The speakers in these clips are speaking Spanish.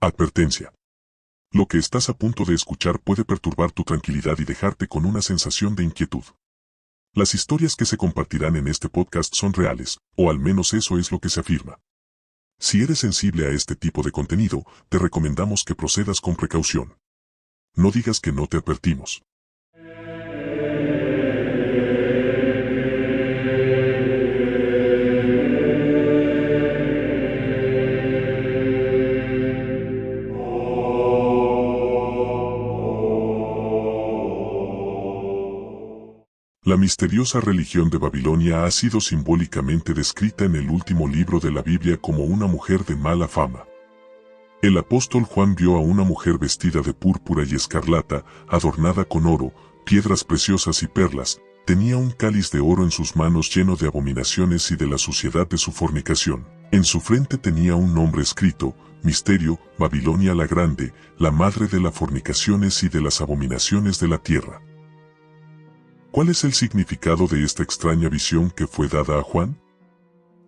Advertencia. Lo que estás a punto de escuchar puede perturbar tu tranquilidad y dejarte con una sensación de inquietud. Las historias que se compartirán en este podcast son reales, o al menos eso es lo que se afirma. Si eres sensible a este tipo de contenido, te recomendamos que procedas con precaución. No digas que no te advertimos. La misteriosa religión de Babilonia ha sido simbólicamente descrita en el último libro de la Biblia como una mujer de mala fama. El apóstol Juan vio a una mujer vestida de púrpura y escarlata, adornada con oro, piedras preciosas y perlas, tenía un cáliz de oro en sus manos lleno de abominaciones y de la suciedad de su fornicación. En su frente tenía un nombre escrito, Misterio, Babilonia la Grande, la madre de las fornicaciones y de las abominaciones de la tierra. ¿Cuál es el significado de esta extraña visión que fue dada a Juan?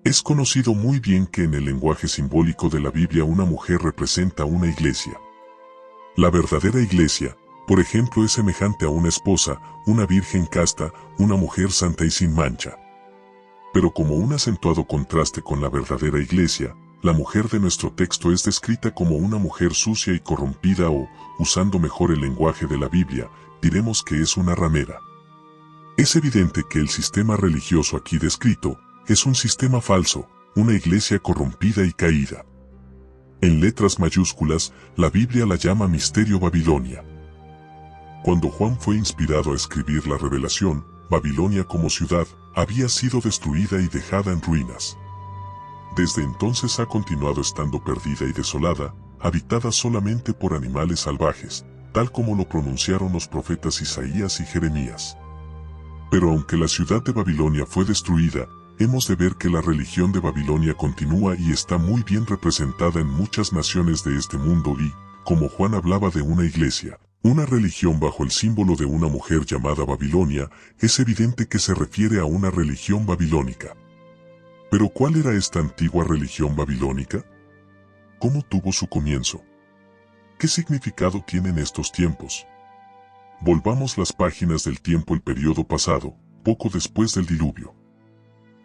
Es conocido muy bien que en el lenguaje simbólico de la Biblia una mujer representa una iglesia. La verdadera iglesia, por ejemplo, es semejante a una esposa, una virgen casta, una mujer santa y sin mancha. Pero como un acentuado contraste con la verdadera iglesia, la mujer de nuestro texto es descrita como una mujer sucia y corrompida o, usando mejor el lenguaje de la Biblia, diremos que es una ramera. Es evidente que el sistema religioso aquí descrito es un sistema falso, una iglesia corrompida y caída. En letras mayúsculas, la Biblia la llama Misterio Babilonia. Cuando Juan fue inspirado a escribir la Revelación, Babilonia como ciudad había sido destruida y dejada en ruinas. Desde entonces ha continuado estando perdida y desolada, habitada solamente por animales salvajes, tal como lo pronunciaron los profetas Isaías y Jeremías. Pero aunque la ciudad de Babilonia fue destruida, hemos de ver que la religión de Babilonia continúa y está muy bien representada en muchas naciones de este mundo y, como Juan hablaba de una iglesia, una religión bajo el símbolo de una mujer llamada Babilonia, es evidente que se refiere a una religión babilónica. Pero ¿cuál era esta antigua religión babilónica? ¿Cómo tuvo su comienzo? ¿Qué significado tienen estos tiempos? Volvamos las páginas del tiempo el periodo pasado, poco después del diluvio.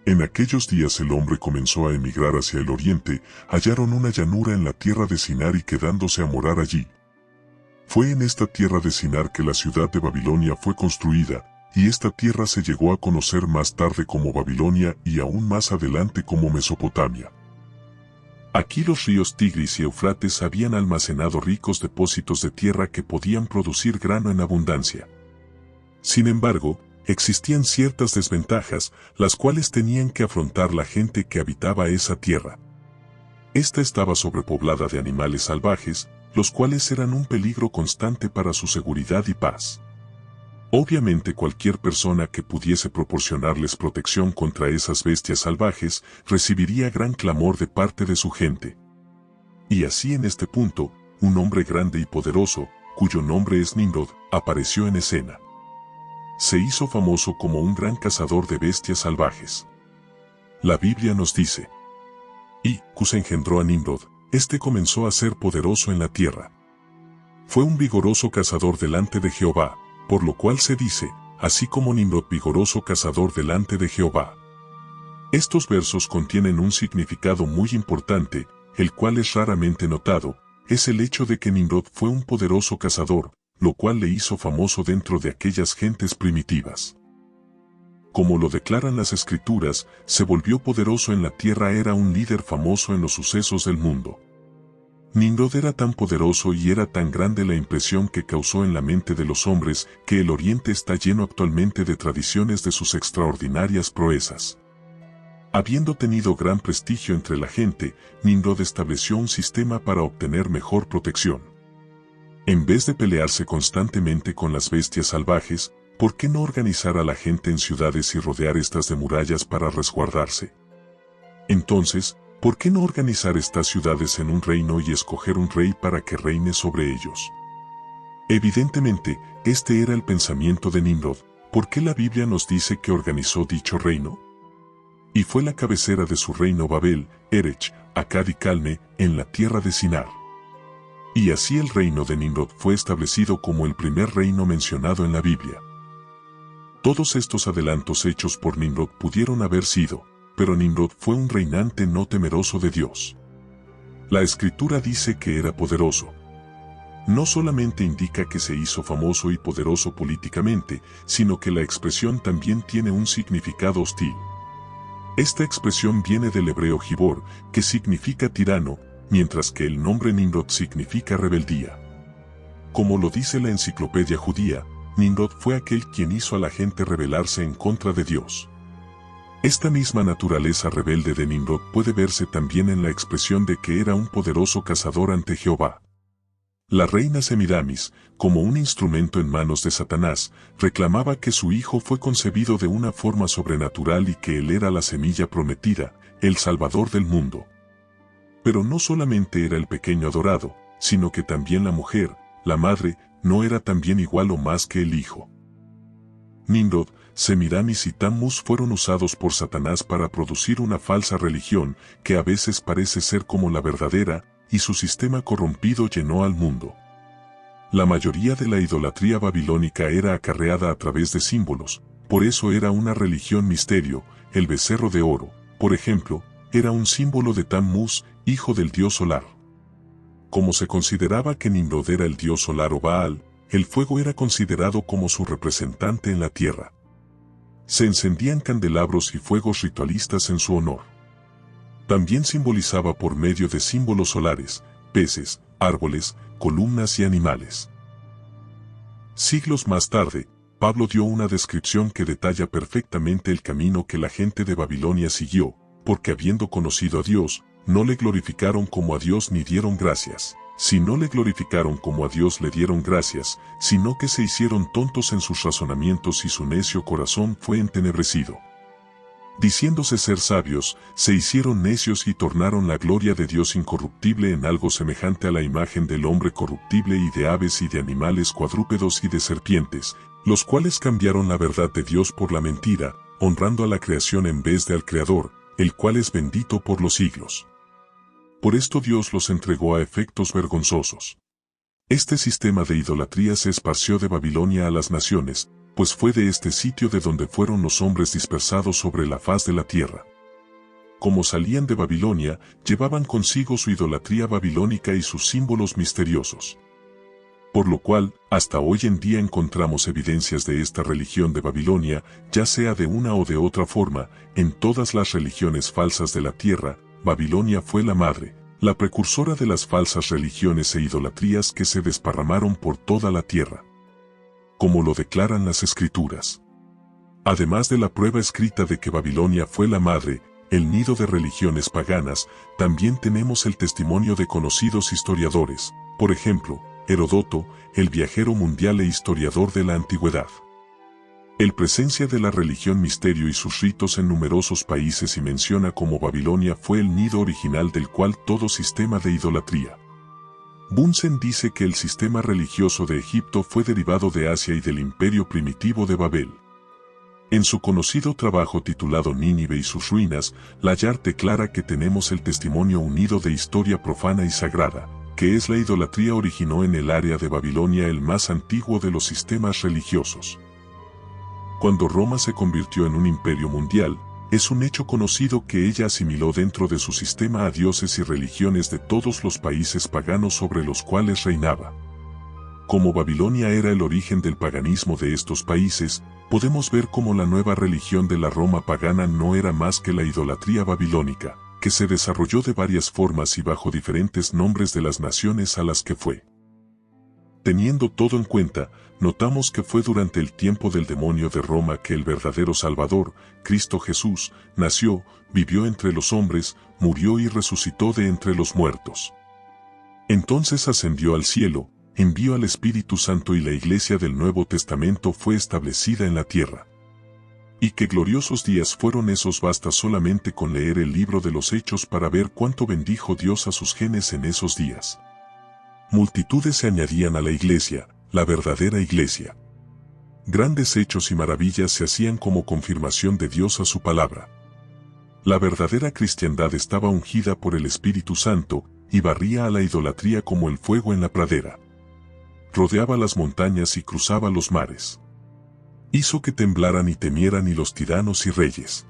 En aquellos días el hombre comenzó a emigrar hacia el oriente, hallaron una llanura en la tierra de Sinar y quedándose a morar allí. Fue en esta tierra de Sinar que la ciudad de Babilonia fue construida, y esta tierra se llegó a conocer más tarde como Babilonia y aún más adelante como Mesopotamia. Aquí los ríos Tigris y Eufrates habían almacenado ricos depósitos de tierra que podían producir grano en abundancia. Sin embargo, existían ciertas desventajas, las cuales tenían que afrontar la gente que habitaba esa tierra. Esta estaba sobrepoblada de animales salvajes, los cuales eran un peligro constante para su seguridad y paz. Obviamente cualquier persona que pudiese proporcionarles protección contra esas bestias salvajes recibiría gran clamor de parte de su gente. Y así en este punto, un hombre grande y poderoso, cuyo nombre es Nimrod, apareció en escena. Se hizo famoso como un gran cazador de bestias salvajes. La Biblia nos dice: y Cus engendró a Nimrod, este comenzó a ser poderoso en la tierra. Fue un vigoroso cazador delante de Jehová, por lo cual se dice, así como Nimrod vigoroso cazador delante de Jehová. Estos versos contienen un significado muy importante, el cual es raramente notado, es el hecho de que Nimrod fue un poderoso cazador, lo cual le hizo famoso dentro de aquellas gentes primitivas. Como lo declaran las Escrituras, se volvió poderoso en la tierra, era un líder famoso en los sucesos del mundo. Nimrod era tan poderoso y era tan grande la impresión que causó en la mente de los hombres que el Oriente está lleno actualmente de tradiciones de sus extraordinarias proezas. Habiendo tenido gran prestigio entre la gente, Nimrod estableció un sistema para obtener mejor protección. En vez de pelearse constantemente con las bestias salvajes, ¿por qué no organizar a la gente en ciudades y rodear estas de murallas para resguardarse? Entonces, ¿por qué no organizar estas ciudades en un reino y escoger un rey para que reine sobre ellos? Evidentemente, este era el pensamiento de Nimrod. ¿Por qué la Biblia nos dice que organizó dicho reino? Y fue la cabecera de su reino Babel, Erech, Akkad y Calne, en la tierra de Sinar. Y así el reino de Nimrod fue establecido como el primer reino mencionado en la Biblia. Todos estos adelantos hechos por Nimrod pudieron haber sido, pero Nimrod fue un reinante no temeroso de Dios. La Escritura dice que era poderoso. No solamente indica que se hizo famoso y poderoso políticamente, sino que la expresión también tiene un significado hostil. Esta expresión viene del hebreo Gibor, que significa tirano, mientras que el nombre Nimrod significa rebeldía. Como lo dice la enciclopedia judía, Nimrod fue aquel quien hizo a la gente rebelarse en contra de Dios. Esta misma naturaleza rebelde de Nimrod puede verse también en la expresión de que era un poderoso cazador ante Jehová. La reina Semiramis, como un instrumento en manos de Satanás, reclamaba que su hijo fue concebido de una forma sobrenatural y que él era la semilla prometida, el Salvador del mundo. Pero no solamente era el pequeño adorado, sino que también la mujer, la madre, no era también igual o más que el hijo. Nimrod, Semiramis y Tammuz fueron usados por Satanás para producir una falsa religión que a veces parece ser como la verdadera, y su sistema corrompido llenó al mundo. La mayoría de la idolatría babilónica era acarreada a través de símbolos, por eso era una religión misterio. El becerro de oro, por ejemplo, era un símbolo de Tammuz, hijo del dios solar. Como se consideraba que Nimrod era el dios solar o Baal, el fuego era considerado como su representante en la tierra. Se encendían candelabros y fuegos ritualistas en su honor. También simbolizaba por medio de símbolos solares, peces, árboles, columnas y animales. Siglos más tarde, Pablo dio una descripción que detalla perfectamente el camino que la gente de Babilonia siguió, porque habiendo conocido a Dios, no le glorificaron como a Dios ni dieron gracias. Si no le glorificaron como a Dios le dieron gracias, sino que se hicieron tontos en sus razonamientos y su necio corazón fue entenebrecido. Diciéndose ser sabios, se hicieron necios y tornaron la gloria de Dios incorruptible en algo semejante a la imagen del hombre corruptible y de aves y de animales cuadrúpedos y de serpientes, los cuales cambiaron la verdad de Dios por la mentira, honrando a la creación en vez de al Creador, el cual es bendito por los siglos. Por esto Dios los entregó a efectos vergonzosos. Este sistema de idolatría se esparció de Babilonia a las naciones, pues fue de este sitio de donde fueron los hombres dispersados sobre la faz de la tierra. Como salían de Babilonia, llevaban consigo su idolatría babilónica y sus símbolos misteriosos. Por lo cual, hasta hoy en día encontramos evidencias de esta religión de Babilonia, ya sea de una o de otra forma, en todas las religiones falsas de la tierra. Babilonia fue la madre, la precursora de las falsas religiones e idolatrías que se desparramaron por toda la tierra, como lo declaran las Escrituras. Además de la prueba escrita de que Babilonia fue la madre, el nido de religiones paganas, también tenemos el testimonio de conocidos historiadores, por ejemplo, Heródoto, el viajero mundial e historiador de la antigüedad. El presencia de la religión misterio y sus ritos en numerosos países y menciona como Babilonia fue el nido original del cual todo sistema de idolatría. Bunsen dice que el sistema religioso de Egipto fue derivado de Asia y del imperio primitivo de Babel. En su conocido trabajo titulado Nínive y sus ruinas, Layard declara que tenemos el testimonio unido de historia profana y sagrada, que es la idolatría originó en el área de Babilonia el más antiguo de los sistemas religiosos. Cuando Roma se convirtió en un imperio mundial, es un hecho conocido que ella asimiló dentro de su sistema a dioses y religiones de todos los países paganos sobre los cuales reinaba. Como Babilonia era el origen del paganismo de estos países, podemos ver cómo la nueva religión de la Roma pagana no era más que la idolatría babilónica, que se desarrolló de varias formas y bajo diferentes nombres de las naciones a las que fue. Teniendo todo en cuenta, notamos que fue durante el tiempo del demonio de Roma que el verdadero Salvador, Cristo Jesús, nació, vivió entre los hombres, murió y resucitó de entre los muertos. Entonces ascendió al cielo, envió al Espíritu Santo y la Iglesia del Nuevo Testamento fue establecida en la tierra. Y qué gloriosos días fueron esos, basta solamente con leer el libro de los Hechos para ver cuánto bendijo Dios a sus genes en esos días. Multitudes se añadían a la Iglesia, la verdadera Iglesia. Grandes hechos y maravillas se hacían como confirmación de Dios a su palabra. La verdadera cristiandad estaba ungida por el Espíritu Santo, y barría a la idolatría como el fuego en la pradera. Rodeaba las montañas y cruzaba los mares. Hizo que temblaran y temieran y los tiranos y reyes.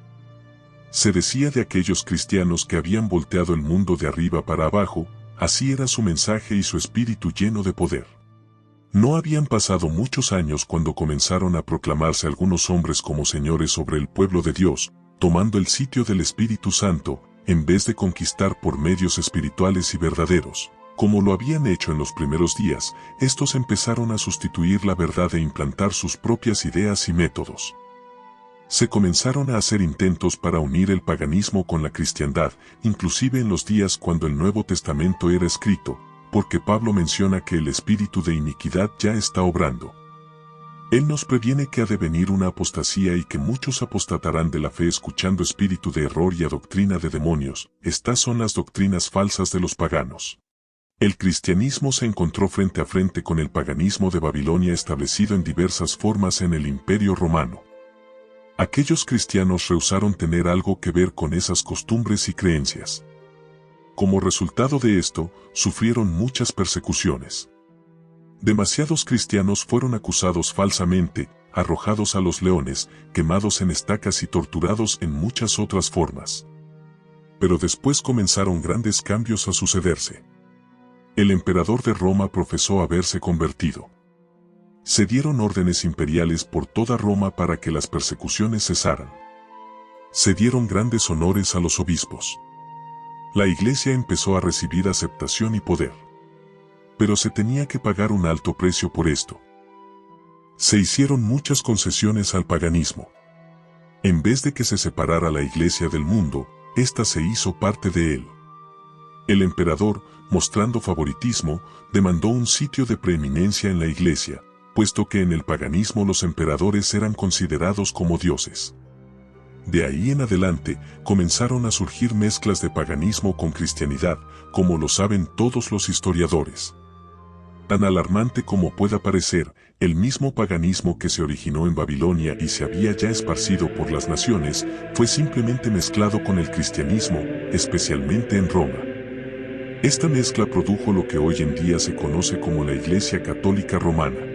Se decía de aquellos cristianos que habían volteado el mundo de arriba para abajo, así era su mensaje y su espíritu lleno de poder. No habían pasado muchos años cuando comenzaron a proclamarse algunos hombres como señores sobre el pueblo de Dios, tomando el sitio del Espíritu Santo, en vez de conquistar por medios espirituales y verdaderos. Como lo habían hecho en los primeros días, estos empezaron a sustituir la verdad e implantar sus propias ideas y métodos. Se comenzaron a hacer intentos para unir el paganismo con la cristiandad, inclusive en los días cuando el Nuevo Testamento era escrito, porque Pablo menciona que el espíritu de iniquidad ya está obrando. Él nos previene que ha de venir una apostasía y que muchos apostatarán de la fe escuchando espíritu de error y a doctrina de demonios. Estas son las doctrinas falsas de los paganos. El cristianismo se encontró frente a frente con el paganismo de Babilonia establecido en diversas formas en el Imperio Romano. Aquellos cristianos rehusaron tener algo que ver con esas costumbres y creencias. Como resultado de esto, sufrieron muchas persecuciones. Demasiados cristianos fueron acusados falsamente, arrojados a los leones, quemados en estacas y torturados en muchas otras formas. Pero después comenzaron grandes cambios a sucederse. El emperador de Roma profesó haberse convertido. Se dieron órdenes imperiales por toda Roma para que las persecuciones cesaran. Se dieron grandes honores a los obispos. La iglesia empezó a recibir aceptación y poder. Pero se tenía que pagar un alto precio por esto. Se hicieron muchas concesiones al paganismo. En vez de que se separara la iglesia del mundo, ésta se hizo parte de él. El emperador, mostrando favoritismo, demandó un sitio de preeminencia en la iglesia, puesto que en el paganismo los emperadores eran considerados como dioses. De ahí en adelante, comenzaron a surgir mezclas de paganismo con cristianidad, como lo saben todos los historiadores. Tan alarmante como pueda parecer, el mismo paganismo que se originó en Babilonia y se había ya esparcido por las naciones, fue simplemente mezclado con el cristianismo, especialmente en Roma. Esta mezcla produjo lo que hoy en día se conoce como la Iglesia Católica Romana.